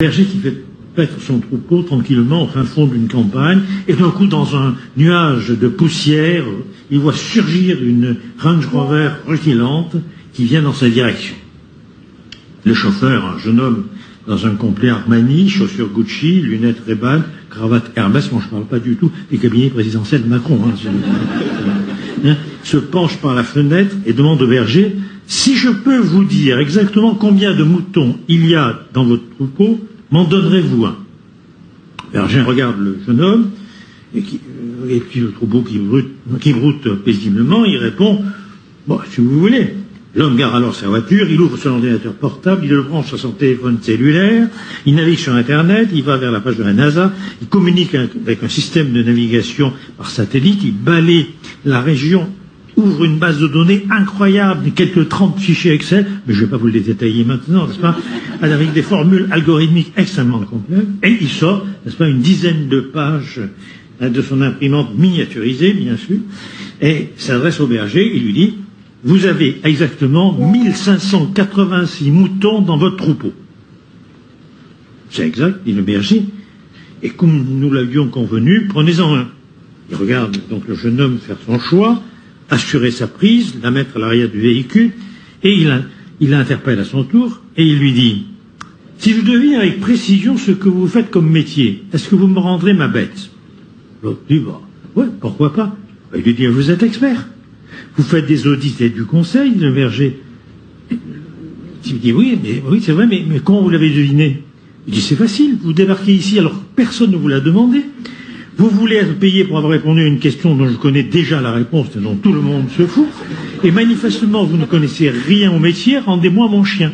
Berger qui fait paître son troupeau tranquillement au fin fond d'une campagne, et d'un coup, dans un nuage de poussière, il voit surgir une Range Rover rutilante qui vient dans sa direction. Le chauffeur, un jeune homme dans un complet Armani, chaussures Gucci, lunettes Ray-Ban, cravate Hermès, moi je ne parle pas du tout des cabinets présidentiels de Macron, se penche par la fenêtre et demande au berger: si je peux vous dire exactement combien de moutons il y a dans votre troupeau, m'en donnerez-vous un? Le berger regarde le jeune homme, et puis le troupeau qui broute paisiblement, il répond: bon, si vous voulez. L'homme gare alors sa voiture, il ouvre son ordinateur portable, il le branche sur son téléphone cellulaire, il navigue sur Internet, il va vers la page de la NASA, il communique avec un système de navigation par satellite, il balaye la région, ouvre une base de données incroyable, quelques 30 fichiers Excel, mais je ne vais pas vous les détailler maintenant, n'est-ce pas, avec des formules algorithmiques extrêmement complexes, et il sort, n'est-ce pas, une dizaine de pages de son imprimante miniaturisée, bien sûr, et s'adresse au berger, il lui dit: vous avez exactement 1586 moutons dans votre troupeau. C'est exact, dit le berger, et comme nous l'avions convenu, prenez-en un. Il regarde donc le jeune homme faire son choix, assurer sa prise, la mettre à l'arrière du véhicule, et il l'interpelle à son tour, et il lui dit: si je devine avec précision ce que vous faites comme métier, est-ce que vous me rendrez ma bête? L'autre dit: bah, ouais, pourquoi pas? Il lui dit: vous êtes expert, vous faites des audits et du conseil, le berger. Il dit: oui, c'est vrai, mais comment vous l'avez deviné? Il dit: c'est facile, vous débarquez ici alors personne ne vous l'a demandé. Vous voulez être payé pour avoir répondu à une question dont je connais déjà la réponse et dont tout le monde se fout, et manifestement vous ne connaissez rien au métier, rendez-moi mon chien.